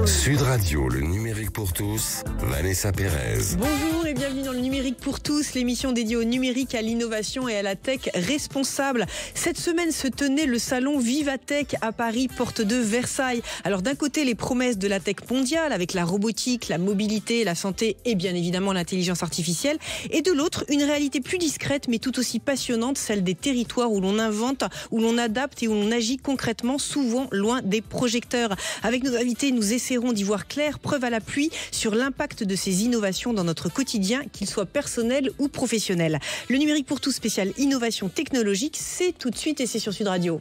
Sud Radio, le numérique pour tous, Vanessa Pérez. Bonjour et bienvenue dans le numérique pour tous, l'émission dédiée au numérique, à l'innovation et à la tech responsable. Cette semaine se tenait le salon Vivatech à Paris, porte de Versailles. Alors d'un côté, les promesses de la tech mondiale avec la robotique, la mobilité, la santé et bien évidemment l'intelligence artificielle. Et de l'autre, une réalité plus discrète mais tout aussi passionnante, celle des territoires où l'on invente, où l'on adapte et où l'on agit concrètement, souvent loin des projecteurs. Avec nos invités, nous essaierons d'y voir clair, preuve à l'appui, sur l'impact de ces innovations dans notre quotidien, qu'il soit personnel ou professionnel. Le numérique pour tous spécial innovation technologique, c'est tout de suite et c'est sur Sud Radio.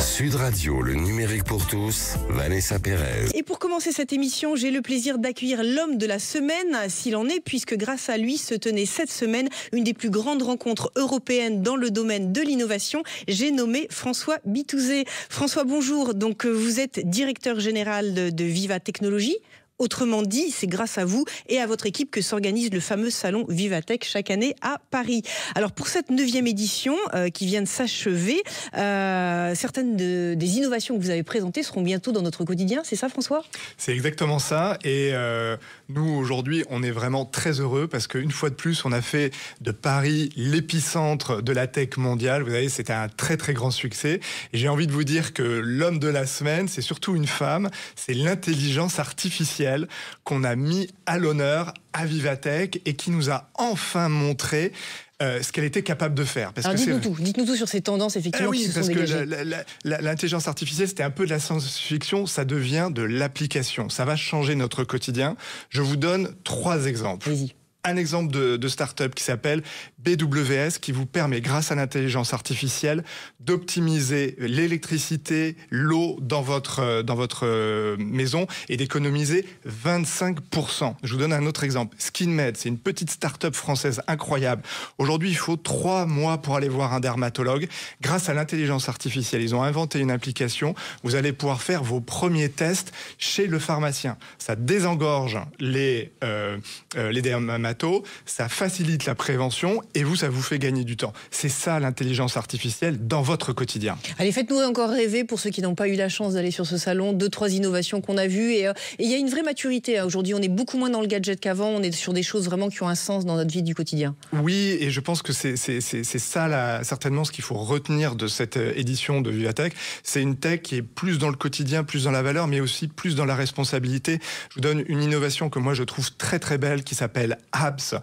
Sud Radio, le numérique pour tous, Vanessa Pérez. Et pour commencer cette émission, j'ai le plaisir d'accueillir l'homme de la semaine, s'il en est, puisque grâce à lui se tenait cette semaine une des plus grandes rencontres européennes dans le domaine de l'innovation. J'ai nommé François Bitouzé. François, bonjour. Donc, vous êtes directeur général de Viva Technologies. Autrement dit, c'est grâce à vous et à votre équipe que s'organise le fameux salon Vivatech chaque année à Paris. Alors pour cette 9e édition qui vient de s'achever, certaines des innovations que vous avez présentées seront bientôt dans notre quotidien, c'est ça François ? C'est exactement ça et nous aujourd'hui on est vraiment très heureux parce qu'une fois de plus on a fait de Paris l'épicentre de la tech mondiale. Vous savez, c'était un très très grand succès et j'ai envie de vous dire que l'homme de la semaine, c'est surtout une femme, c'est l'intelligence artificielle qu'on a mis à l'honneur à Vivatech et qui nous a enfin montré ce qu'elle était capable de faire. Parce Alors dites-nous tout sur ces tendances effectivement qui se sont dégagées. Parce que l'intelligence artificielle, c'était un peu de la science-fiction, ça devient de l'application. Ça va changer notre quotidien. Je vous donne 3 exemples. Vas-y. Un exemple de start-up qui s'appelle BWS, qui vous permet, grâce à l'intelligence artificielle, d'optimiser l'électricité, l'eau dans votre maison et d'économiser 25%. Je vous donne un autre exemple. SkinMed, c'est une petite start-up française incroyable. Aujourd'hui, il faut 3 mois pour aller voir un dermatologue. Grâce à l'intelligence artificielle, ils ont inventé une application. Vous allez pouvoir faire vos premiers tests chez le pharmacien. Ça désengorge les dermatologues. Ça facilite la prévention et ça vous fait gagner du temps. C'est ça l'intelligence artificielle dans votre quotidien. Allez, faites-nous encore rêver pour ceux qui n'ont pas eu la chance d'aller sur ce salon. 2-3 innovations qu'on a vues et il y a une vraie maturité. Aujourd'hui, on est beaucoup moins dans le gadget qu'avant. On est sur des choses vraiment qui ont un sens dans notre vie du quotidien. Oui, et je pense que c'est ça certainement ce qu'il faut retenir de cette édition de Vivatech. C'est une tech qui est plus dans le quotidien, plus dans la valeur, mais aussi plus dans la responsabilité. Je vous donne une innovation que moi je trouve très très belle qui s'appelle HABS,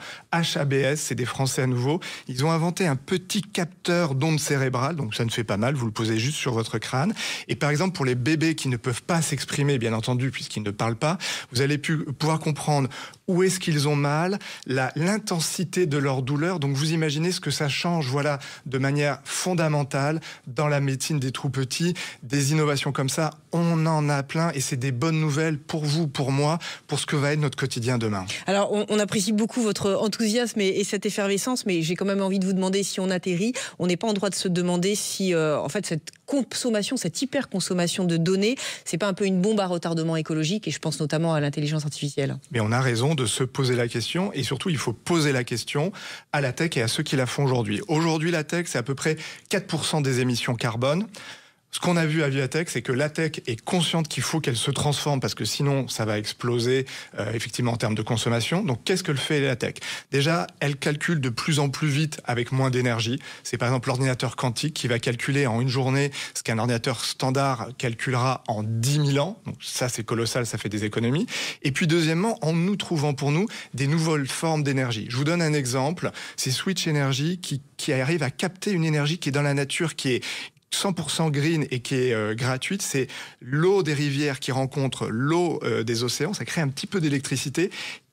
c'est des Français à nouveau. Ils ont inventé un petit capteur d'ondes cérébrales, donc ça ne fait pas mal, vous le posez juste sur votre crâne. Et par exemple, pour les bébés qui ne peuvent pas s'exprimer, bien entendu, puisqu'ils ne parlent pas, vous allez pouvoir comprendre où est-ce qu'ils ont mal, l'intensité de leur douleur. Donc vous imaginez ce que ça change, voilà, de manière fondamentale dans la médecine des tout petits. Des innovations comme ça, on en a plein et c'est des bonnes nouvelles pour vous, pour moi, pour ce que va être notre quotidien demain. Alors on apprécie beaucoup votre enthousiasme et cette effervescence, mais j'ai quand même envie de vous demander si on atterrit, on n'est pas en droit de se demander si en fait cette consommation, cette hyper-consommation de données, c'est pas un peu une bombe à retardement écologique, et je pense notamment à l'intelligence artificielle. Mais on a raison de se poser la question, et surtout il faut poser la question à la tech et à ceux qui la font aujourd'hui. Aujourd'hui la tech, c'est à peu près 4% des émissions carbone. Ce qu'on a vu à Vivatech, c'est que la tech est consciente qu'il faut qu'elle se transforme parce que sinon, ça va exploser effectivement en termes de consommation. Donc, qu'est-ce que fait la tech ? Déjà, elle calcule de plus en plus vite avec moins d'énergie. C'est par exemple l'ordinateur quantique qui va calculer en une journée ce qu'un ordinateur standard calculera en 10 000 ans. Donc ça, c'est colossal, ça fait des économies. Et puis deuxièmement, en nous trouvant pour nous des nouvelles formes d'énergie. Je vous donne un exemple, c'est Switch Energy qui arrive à capter une énergie qui est dans la nature, qui est 100% green et qui est gratuite. C'est l'eau des rivières qui rencontre l'eau des océans. Ça crée un petit peu d'électricité.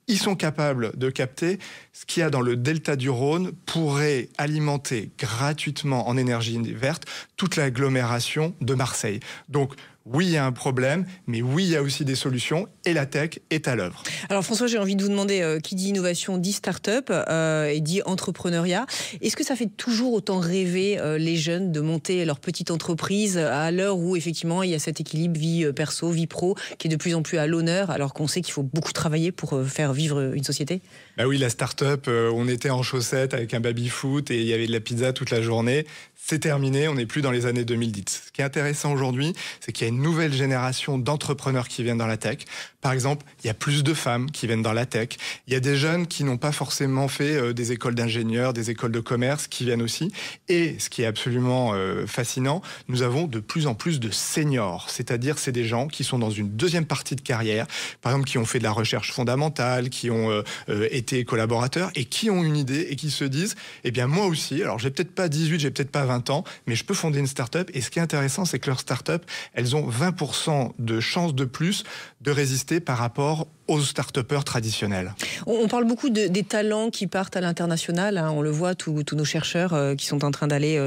Ils sont capables de capter ce qu'il y a dans le delta du Rhône, pourrait alimenter gratuitement en énergie verte toute l'agglomération de Marseille. Donc, oui, il y a un problème, mais oui, il y a aussi des solutions et la tech est à l'œuvre. Alors François, j'ai envie de vous demander, qui dit innovation dit start-up et dit entrepreneuriat. Est-ce que ça fait toujours autant rêver les jeunes de monter leur petite entreprise à l'heure où effectivement il y a cet équilibre vie perso, vie pro qui est de plus en plus à l'honneur, alors qu'on sait qu'il faut beaucoup travailler pour faire vivre une société ? Bah oui, la start-up, on était en chaussettes avec un baby-foot et il y avait de la pizza toute la journée. C'est terminé, on n'est plus dans les années 2010. Ce qui est intéressant aujourd'hui, c'est qu'il y a il y a une nouvelle génération d'entrepreneurs qui viennent dans la tech. Par exemple, il y a plus de femmes qui viennent dans la tech. Il y a des jeunes qui n'ont pas forcément fait des écoles d'ingénieurs, des écoles de commerce qui viennent aussi. Et ce qui est absolument fascinant, nous avons de plus en plus de seniors. C'est-à-dire, c'est des gens qui sont dans une deuxième partie de carrière, par exemple, qui ont fait de la recherche fondamentale, qui ont été collaborateurs et qui ont une idée et qui se disent, eh bien, moi aussi, alors j'ai peut-être pas 18, j'ai peut-être pas 20 ans, mais je peux fonder une start-up. Et ce qui est intéressant, c'est que leurs start-up, elles ont 20% de chances de plus de résister par rapport aux start-upers traditionnels. On parle beaucoup des talents qui partent à l'international. Hein, on le voit, tous nos chercheurs qui sont en train d'aller,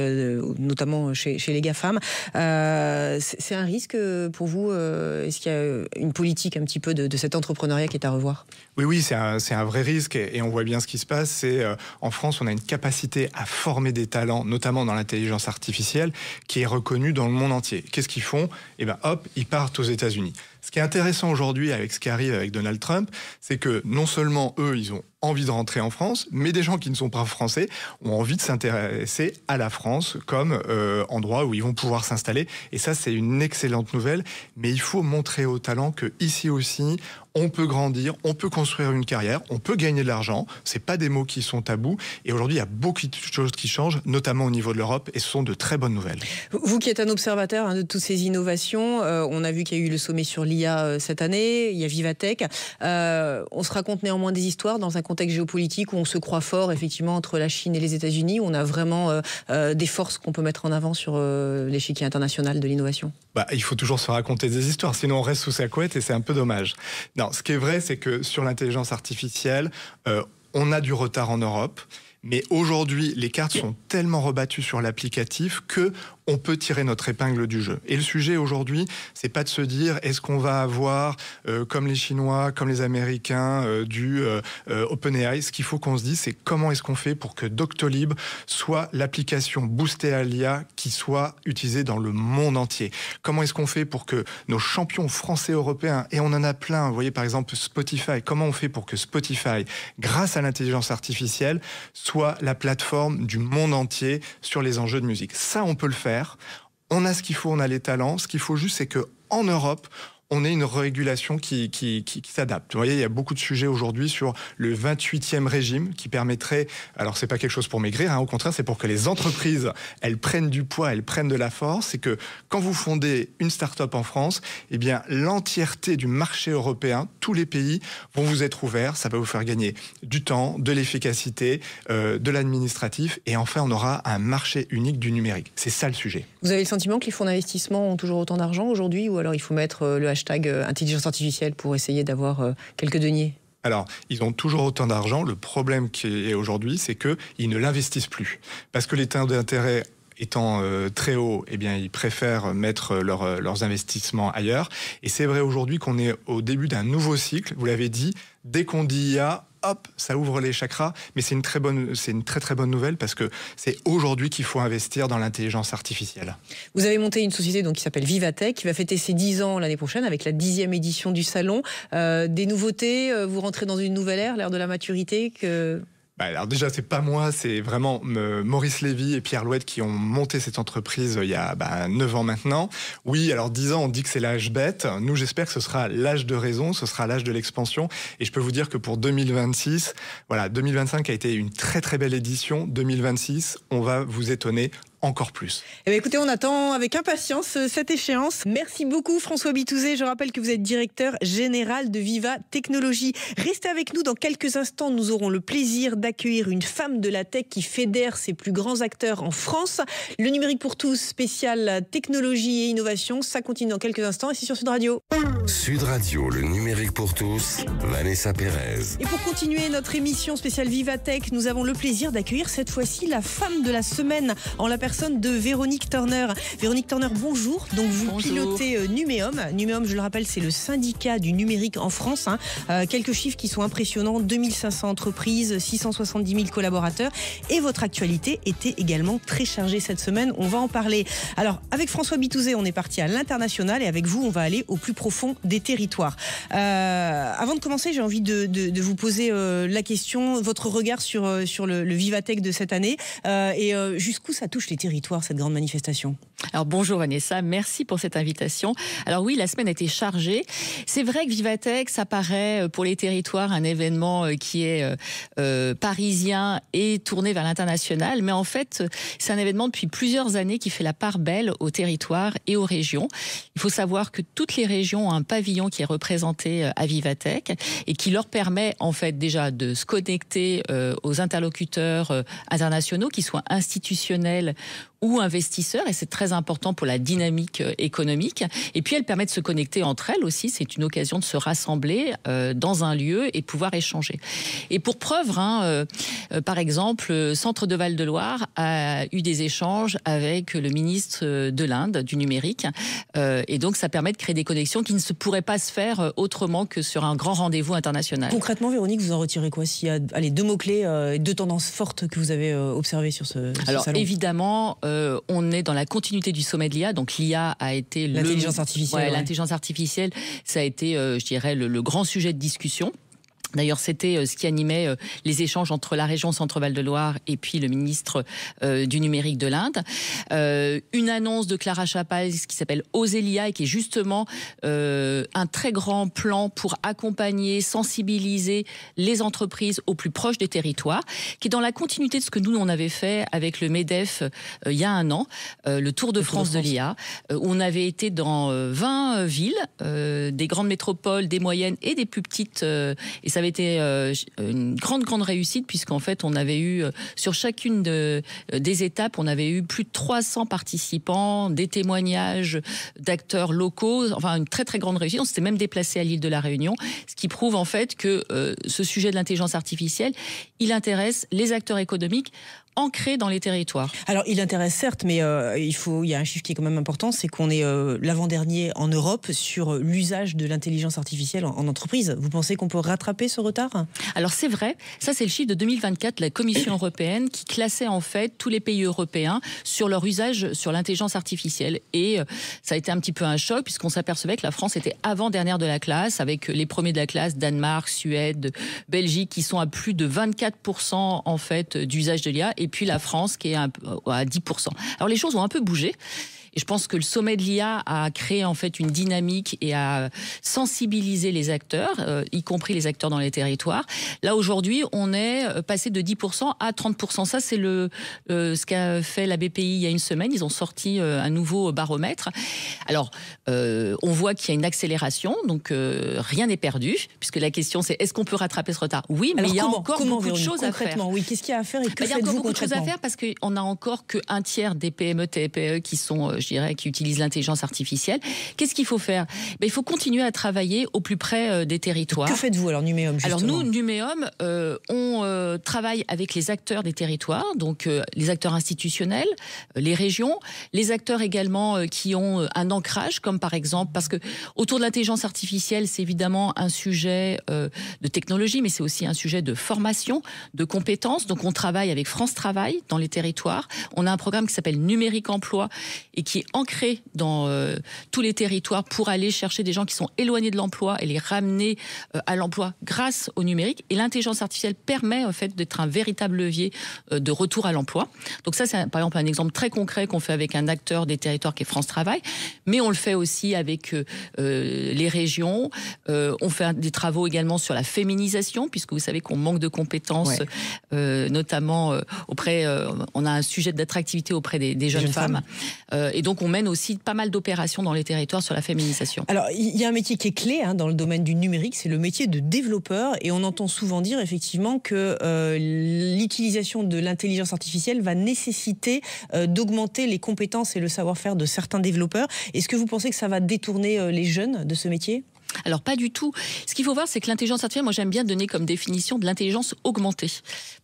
notamment chez les GAFAM. C'est un risque pour vous? Est-ce qu'il y a une politique un petit peu de cet entrepreneuriat qui est à revoir? Oui, c'est un vrai risque et on voit bien ce qui se passe. C'est en France, on a une capacité à former des talents, notamment dans l'intelligence artificielle, qui est reconnue dans le monde entier. Qu'est-ce qu'ils font? Eh ben, hop, ils partent aux États-Unis. Ce qui est intéressant aujourd'hui avec ce qui arrive avec Donald Trump, c'est que non seulement eux, ils ont envie de rentrer en France, mais des gens qui ne sont pas français ont envie de s'intéresser à la France comme endroit où ils vont pouvoir s'installer. Et ça, c'est une excellente nouvelle. Mais il faut montrer aux talents que ici aussi, on peut grandir, on peut construire une carrière, on peut gagner de l'argent. C'est pas des mots qui sont tabous. Et aujourd'hui, il y a beaucoup de choses qui changent, notamment au niveau de l'Europe, et ce sont de très bonnes nouvelles. Vous qui êtes un observateur de toutes ces innovations, on a vu qu'il y a eu le sommet sur l'IA cette année, il y a Vivatech. On se raconte néanmoins des histoires dans un contexte géopolitique où on se croit fort, effectivement, entre la Chine et les États-Unis, où on a vraiment des forces qu'on peut mettre en avant sur l'échiquier international de l'innovation. Il faut toujours se raconter des histoires, sinon on reste sous sa couette et c'est un peu dommage. Non, ce qui est vrai, c'est que sur l'intelligence artificielle, on a du retard en Europe. Mais aujourd'hui, les cartes sont tellement rebattues sur l'applicatif que on peut tirer notre épingle du jeu. Et le sujet aujourd'hui, c'est pas de se dire est-ce qu'on va avoir, comme les Chinois, comme les Américains, du OpenAI. Ce qu'il faut qu'on se dise, c'est comment est-ce qu'on fait pour que Doctolib soit l'application boostée à l'IA qui soit utilisée dans le monde entier. Comment est-ce qu'on fait pour que nos champions français européens, et on en a plein, vous voyez par exemple Spotify, comment on fait pour que Spotify, grâce à l'intelligence artificielle, soit la plateforme du monde entier sur les enjeux de musique. Ça, on peut le faire. On a ce qu'il faut, on a les talents. Ce qu'il faut juste, c'est qu'en Europe, on ait une régulation qui s'adapte. Vous voyez, il y a beaucoup de sujets aujourd'hui sur le 28e régime qui permettrait, alors c'est pas quelque chose pour maigrir, au contraire, c'est pour que les entreprises, elles prennent du poids, elles prennent de la force. C'est que quand vous fondez une start-up en France, eh bien, l'entièreté du marché européen, tous les pays vont vous être ouverts. Ça va vous faire gagner du temps, de l'efficacité, de l'administratif. Et enfin, on aura un marché unique du numérique. C'est ça le sujet. Vous avez le sentiment que les fonds d'investissement ont toujours autant d'argent aujourd'hui, ou alors il faut mettre le hashtag intelligence artificielle pour essayer d'avoir quelques deniers? Alors, ils ont toujours autant d'argent. Le problème qui est aujourd'hui, c'est qu'ils ne l'investissent plus. Parce que les taux d'intérêt étant très haut, eh bien, ils préfèrent mettre leurs investissements ailleurs. Et c'est vrai aujourd'hui qu'on est au début d'un nouveau cycle. Vous l'avez dit, dès qu'on dit IA, hop, ça ouvre les chakras. Mais c'est une très très bonne nouvelle parce que c'est aujourd'hui qu'il faut investir dans l'intelligence artificielle. Vous avez monté une société qui s'appelle Vivatech, qui va fêter ses 10 ans l'année prochaine avec la 10e édition du salon. Des nouveautés, vous rentrez dans une nouvelle ère, l'ère de la maturité Alors déjà, c'est pas moi, c'est vraiment Maurice Lévy et Pierre Louette qui ont monté cette entreprise il y a 9 ans maintenant. Oui, alors 10 ans, on dit que c'est l'âge bête. Nous, j'espère que ce sera l'âge de raison, ce sera l'âge de l'expansion. Et je peux vous dire que pour 2026, 2025 a été une très très belle édition. 2026, on va vous étonner encore plus. Écoutez, on attend avec impatience cette échéance. Merci beaucoup François Bitouzé. Je rappelle que vous êtes directeur général de Viva Technologies. Restez avec nous dans quelques instants. Nous aurons le plaisir d'accueillir une femme de la tech qui fédère ses plus grands acteurs en France. Le numérique pour tous, spécial technologie et innovation. Ça continue dans quelques instants et c'est sur Sud Radio. Sud Radio, le numérique pour tous, Vanessa Pérez. Et pour continuer notre émission spéciale Vivatech, nous avons le plaisir d'accueillir cette fois-ci la femme de la semaine en la personne de Véronique Turner. Véronique Turner, bonjour. Donc vous pilotez Numéum. Numéum, je le rappelle, c'est le syndicat du numérique en France. Quelques chiffres qui sont impressionnants. 2500 entreprises, 670 000 collaborateurs. Et votre actualité était également très chargée cette semaine. On va en parler. Alors, avec François Bitouzé, on est parti à l'international et avec vous, on va aller au plus profond des territoires. Avant de commencer, j'ai envie de vous poser la question, votre regard sur le Vivatech de cette année et jusqu'où ça touche les territoires, cette grande manifestation? Alors bonjour Vanessa, merci pour cette invitation. Alors oui, la semaine a été chargée. C'est vrai que Vivatech, ça paraît pour les territoires un événement qui est parisien et tourné vers l'international, mais en fait, c'est un événement depuis plusieurs années qui fait la part belle aux territoires et aux régions. Il faut savoir que toutes les régions ont un pavillon qui est représenté à Vivatech et qui leur permet en fait déjà de se connecter aux interlocuteurs internationaux, qu'ils soient institutionnels ou investisseurs, et c'est très important pour la dynamique économique. Et puis, elle permet de se connecter entre elles aussi. C'est une occasion de se rassembler dans un lieu et pouvoir échanger. Et pour preuve, par exemple, Centre de Val-de-Loire a eu des échanges avec le ministre de l'Inde, du numérique. Et donc, ça permet de créer des connexions qui ne se pourraient pas se faire autrement que sur un grand rendez-vous international. Concrètement, Véronique, vous en retirez quoi? S'il y a deux mots-clés, deux tendances fortes que vous avez observées sur ce salon? Alors, évidemment, on est dans la continuité du sommet de l'IA. Donc l'IA a été l'intelligence artificielle. L'intelligence artificielle, ça a été, je dirais, le grand sujet de discussion. D'ailleurs, c'était ce qui animait les échanges entre la région Centre-Val de Loire et puis le ministre du numérique de l'Inde. Une annonce de Clara Chapal qui s'appelle Oser l'IA et qui est justement un très grand plan pour accompagner, sensibiliser les entreprises au plus proche des territoires, qui est dans la continuité de ce que nous, on avait fait avec le MEDEF il y a un an, le Tour de France de l'IA, où on avait été dans 20 villes, des grandes métropoles, des moyennes et des plus petites, et ça avait été une grande réussite, puisqu'en fait on avait eu sur chacune des étapes, on avait eu plus de 300 participants, des témoignages d'acteurs locaux, enfin une très grande réussite. On s'était même déplacé à l'île de la Réunion, ce qui prouve en fait que ce sujet de l'intelligence artificielle, il intéresse les acteurs économiques ancré dans les territoires. Alors, il intéresse certes, mais il y a un chiffre qui est quand même important, c'est qu'on est l'avant-dernier en Europe sur l'usage de l'intelligence artificielle en entreprise. Vous pensez qu'on peut rattraper ce retard? Alors, c'est vrai. Ça, c'est le chiffre de 2024, la Commission européenne, qui classait en fait tous les pays européens sur leur usage sur l'intelligence artificielle. Et ça a été un petit peu un choc, puisqu'on s'apercevait que la France était avant-dernière de la classe, avec les premiers de la classe, Danemark, Suède, Belgique, qui sont à plus de 24% en fait d'usage de l'IA. Et puis la France qui est à 10%. Alors les choses ont un peu bougé. Et je pense que le sommet de l'IA a créé en fait une dynamique et a sensibilisé les acteurs, y compris les acteurs dans les territoires. Là aujourd'hui, on est passé de 10% à 30%. Ça, c'est ce qu'a fait la BPI il y a une semaine. Ils ont sorti un nouveau baromètre. Alors, on voit qu'il y a une accélération, donc rien n'est perdu, puisque la question c'est est-ce qu'on peut rattraper ce retard? Oui, mais il y a encore beaucoup de choses à faire. Oui, qu'est-ce qu'il y a à faire et que faites-vous concrètement? Il y a encore beaucoup de choses à faire parce qu'on a encore qu'un tiers des PME, TPE qui sont je dirais, qui utilisent l'intelligence artificielle. Qu'est-ce qu'il faut faire? Il faut continuer à travailler au plus près des territoires. Que faites-vous alors, Numéum, justement? Alors nous, Numéum, on travaille avec les acteurs des territoires, donc les acteurs institutionnels, les régions, les acteurs également qui ont un ancrage, comme par exemple, parce que autour de l'intelligence artificielle, c'est évidemment un sujet de technologie, mais c'est aussi un sujet de formation, de compétences. Donc on travaille avec France Travail dans les territoires. On a un programme qui s'appelle Numérique Emploi et qui est ancré dans tous les territoires pour aller chercher des gens qui sont éloignés de l'emploi et les ramener à l'emploi grâce au numérique. Et l'intelligence artificielle permet en fait d'être un véritable levier de retour à l'emploi. Donc ça, c'est par exemple un exemple très concret qu'on fait avec un acteur des territoires qui est France Travail, mais on le fait aussi avec les régions. On fait des travaux également sur la féminisation, puisque vous savez qu'on manque de compétences, notamment auprès, on a un sujet d'attractivité auprès des jeunes femmes. Et donc, on mène aussi pas mal d'opérations dans les territoires sur la féminisation. Alors, il y a un métier qui est clé dans le domaine du numérique, c'est le métier de développeur. Et on entend souvent dire, effectivement, que l'utilisation de l'intelligence artificielle va nécessiter d'augmenter les compétences et le savoir-faire de certains développeurs. Est-ce que vous pensez que ça va détourner les jeunes de ce métier ? Alors pas du tout. Ce qu'il faut voir, c'est que l'intelligence artificielle, moi j'aime bien donner comme définition de l'intelligence augmentée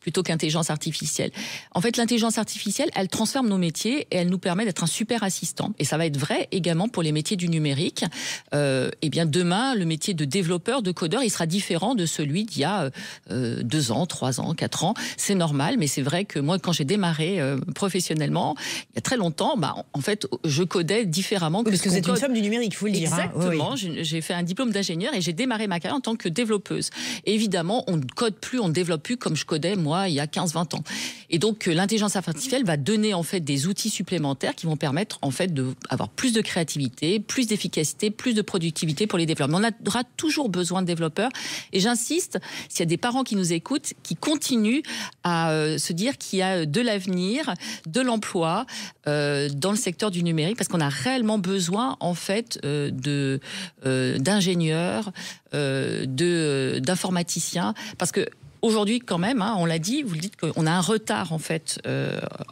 plutôt qu'intelligence artificielle. En fait, l'intelligence artificielle, elle transforme nos métiers et elle nous permet d'être un super assistant. Et ça va être vrai également pour les métiers du numérique. Et bien demain, le métier de développeur, de codeur, il sera différent de celui d'il y a 2 ans, 3 ans, 4 ans. C'est normal, mais c'est vrai que moi, quand j'ai démarré professionnellement, il y a très longtemps, en fait, je codais différemment que parce que vous êtes une femme du numérique, il faut le dire. Exactement. J'ai fait un diplôme diplôme d'ingénieur et j'ai démarré ma carrière en tant que développeuse. Et évidemment, on ne code plus, on ne développe plus comme je codais, moi, il y a 15-20 ans. Et donc, l'intelligence artificielle va donner, en fait, des outils supplémentaires qui vont permettre, en fait, d'avoir plus de créativité, plus d'efficacité, plus de productivité pour les développeurs. Mais on aura toujours besoin de développeurs. Et j'insiste, s'il y a des parents qui nous écoutent, qui continuent à se dire qu'il y a de l'avenir, de l'emploi dans le secteur du numérique, parce qu'on a réellement besoin, en fait, d'ingénieurs, d'informaticiens, parce que aujourd'hui, quand même, on l'a dit, vous le dites, qu'on a un retard, en fait,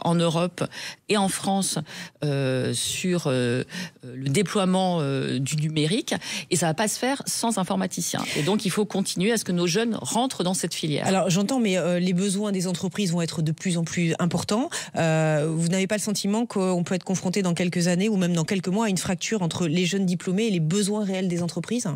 en Europe et en France sur le déploiement du numérique. Et ça ne va pas se faire sans informaticiens. Et donc, il faut continuer à ce que nos jeunes rentrent dans cette filière. Alors, j'entends, mais les besoins des entreprises vont être de plus en plus importants. Vous n'avez pas le sentiment qu'on peut être confronté dans quelques années ou même dans quelques mois à une fracture entre les jeunes diplômés et les besoins réels des entreprises ?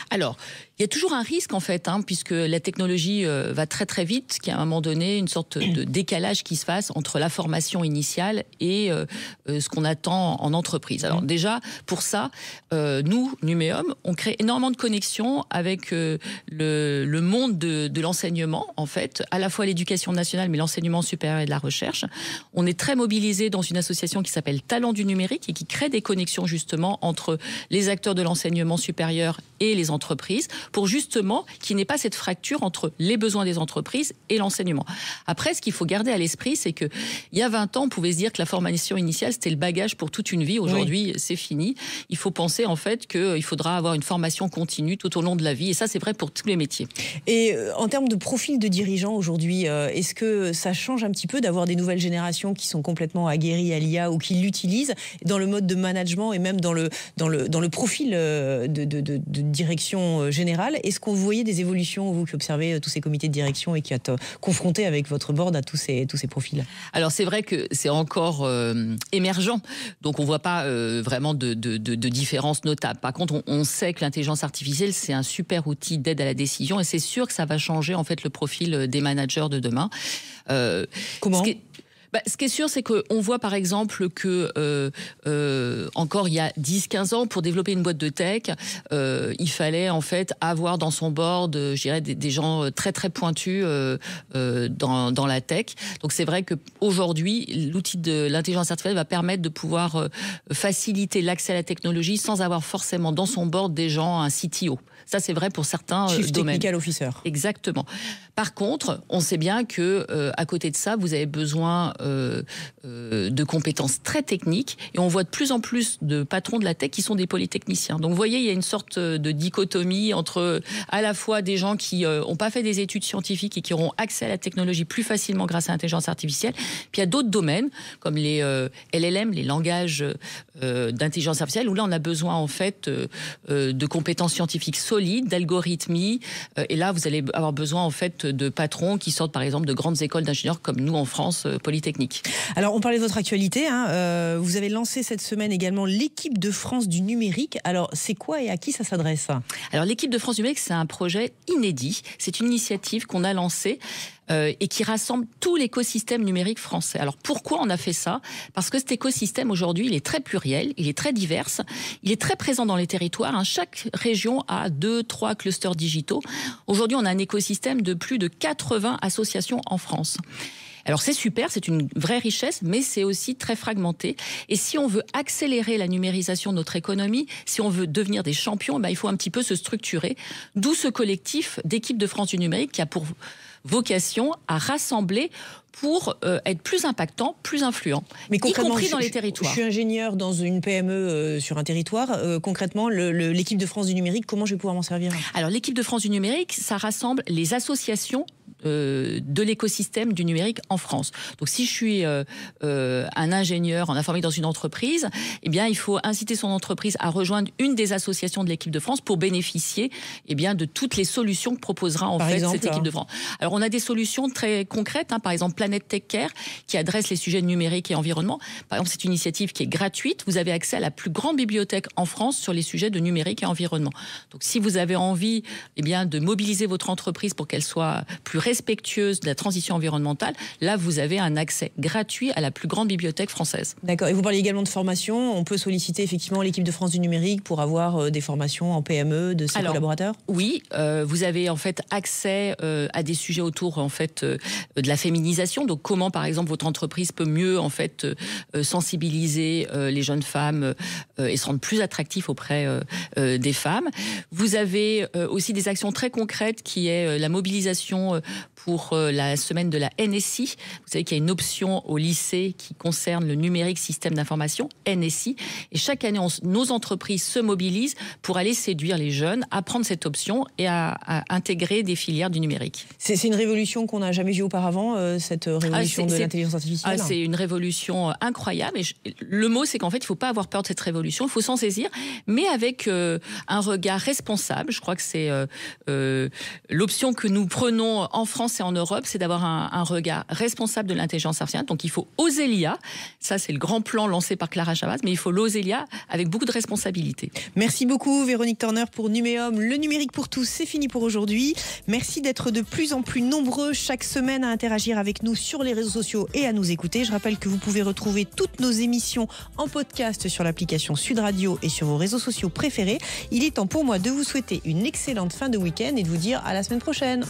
Alors, il y a toujours un risque, en fait, puisque la technologie va très très vite, qu'il y a à un moment donné une sorte de décalage qui se fasse entre la formation initiale et ce qu'on attend en entreprise. Alors déjà, pour ça, nous, Numéum, on crée énormément de connexions avec le monde de l'enseignement, en fait, à la fois l'éducation nationale, mais l'enseignement supérieur et de la recherche. On est très mobilisés dans une association qui s'appelle Talents du numérique et qui crée des connexions justement entre les acteurs de l'enseignement supérieur et les entreprises, pour justement qu'il n'y ait pas cette fracture entre les besoins des entreprises et l'enseignement. Après, ce qu'il faut garder à l'esprit, c'est qu'il y a 20 ans, on pouvait se dire que la formation initiale, c'était le bagage pour toute une vie. Aujourd'hui, c'est fini. Il faut penser en fait qu'il faudra avoir une formation continue tout au long de la vie. Et ça, c'est vrai pour tous les métiers. Et en termes de profil de dirigeants aujourd'hui, est-ce que ça change un petit peu d'avoir des nouvelles générations qui sont complètement aguerries à l'IA ou qui l'utilisent dans le mode de management et même dans le profil de direction générale? Est-ce que vous voyez des évolutions, vous qui observez tous ces comités de direction et qui êtes confrontés avec votre board à tous ces profils? Alors c'est vrai que c'est encore émergent, donc on ne voit pas vraiment de différence notable. Par contre, on sait que l'intelligence artificielle, c'est un super outil d'aide à la décision et c'est sûr que ça va changer en fait le profil des managers de demain. Comment ? Ce qui est sûr, c'est qu'on voit par exemple que encore il y a 10-15 ans, pour développer une boîte de tech, il fallait en fait avoir dans son board, je dirais, des gens très très pointus dans la tech. Donc c'est vrai qu'aujourd'hui, l'outil de l'intelligence artificielle va permettre de pouvoir faciliter l'accès à la technologie sans avoir forcément dans son board des gens, un CTO. Ça, c'est vrai pour certains Chief domaines. Technical Officer. Exactement. Par contre, on sait bien que à côté de ça, vous avez besoin de compétences très techniques et on voit de plus en plus de patrons de la tech qui sont des polytechniciens. Donc, vous voyez, il y a une sorte de dichotomie entre à la fois des gens qui n'ont pas fait des études scientifiques et qui auront accès à la technologie plus facilement grâce à l'intelligence artificielle. Puis il y a d'autres domaines comme les LLM, les langages d'intelligence artificielle, où là, on a besoin en fait de compétences scientifiques solides, d'algorithmie. Et là, vous allez avoir besoin en fait de patrons qui sortent par exemple de grandes écoles d'ingénieurs comme nous en France, Polytechnique. Alors, on parlait de votre actualité. Vous avez lancé cette semaine également l'équipe de France du numérique. Alors, c'est quoi et à qui ça s'adresse ? Alors, l'équipe de France du numérique, c'est un projet inédit. C'est une initiative qu'on a lancée et qui rassemble tout l'écosystème numérique français. Alors pourquoi on a fait ça ? Parce que cet écosystème aujourd'hui, il est très pluriel, il est très divers, il est très présent dans les territoires. Chaque région a 2-3 clusters digitaux. Aujourd'hui, on a un écosystème de plus de 80 associations en France. Alors c'est super, c'est une vraie richesse, mais c'est aussi très fragmenté. Et si on veut accélérer la numérisation de notre économie, si on veut devenir des champions, il faut un petit peu se structurer. D'où ce collectif d'équipe de France du numérique qui a pour vocation à rassembler pour être plus impactant, plus influent, y compris dans les territoires. Je suis ingénieur dans une PME sur un territoire. Concrètement, l'équipe de France du numérique, comment je vais pouvoir m'en servir ? Alors, l'équipe de France du numérique, ça rassemble les associations de l'écosystème du numérique en France. Donc, si je suis un ingénieur en informatique dans une entreprise, il faut inciter son entreprise à rejoindre une des associations de l'équipe de France pour bénéficier de toutes les solutions que proposera cette équipe de France. Alors, on a des solutions très concrètes, par exemple Planète Tech Care, qui adresse les sujets numériques et environnement. Par exemple, c'est une initiative qui est gratuite. Vous avez accès à la plus grande bibliothèque en France sur les sujets de numérique et environnement. Donc, si vous avez envie de mobiliser votre entreprise pour qu'elle soit plus respectueuse de la transition environnementale, là, vous avez un accès gratuit à la plus grande bibliothèque française. D'accord. Et vous parlez également de formation. On peut solliciter effectivement l'équipe de France du numérique pour avoir des formations en PME de ses collaborateurs ? Oui, vous avez en fait accès à des sujets autour en fait de la féminisation. Donc comment par exemple votre entreprise peut mieux en fait sensibiliser les jeunes femmes et se rendre plus attractif auprès des femmes. Vous avez aussi des actions très concrètes qui est la mobilisation pour la semaine de la NSI. Vous savez qu'il y a une option au lycée qui concerne le numérique système d'information, NSI. Et chaque année, nos entreprises se mobilisent pour aller séduire les jeunes à prendre cette option et à intégrer des filières du numérique. C'est une révolution qu'on n'a jamais vue auparavant, cette révolution de l'intelligence artificielle. C'est une révolution incroyable. Et le mot, c'est qu'en fait, il ne faut pas avoir peur de cette révolution, il faut s'en saisir, mais avec un regard responsable. Je crois que c'est l'option que nous prenons en France et en Europe, c'est d'avoir un regard responsable de l'intelligence artificielle. Donc il faut oser l'IA. Ça, c'est le grand plan lancé par Clara Chavaz, mais il faut l'oser l'IA avec beaucoup de responsabilité. Merci beaucoup Véronique Turner pour Numéum. Le numérique pour tous, c'est fini pour aujourd'hui. Merci d'être de plus en plus nombreux chaque semaine à interagir avec nous sur les réseaux sociaux et à nous écouter. Je rappelle que vous pouvez retrouver toutes nos émissions en podcast sur l'application Sud Radio et sur vos réseaux sociaux préférés. Il est temps pour moi de vous souhaiter une excellente fin de week-end et de vous dire à la semaine prochaine.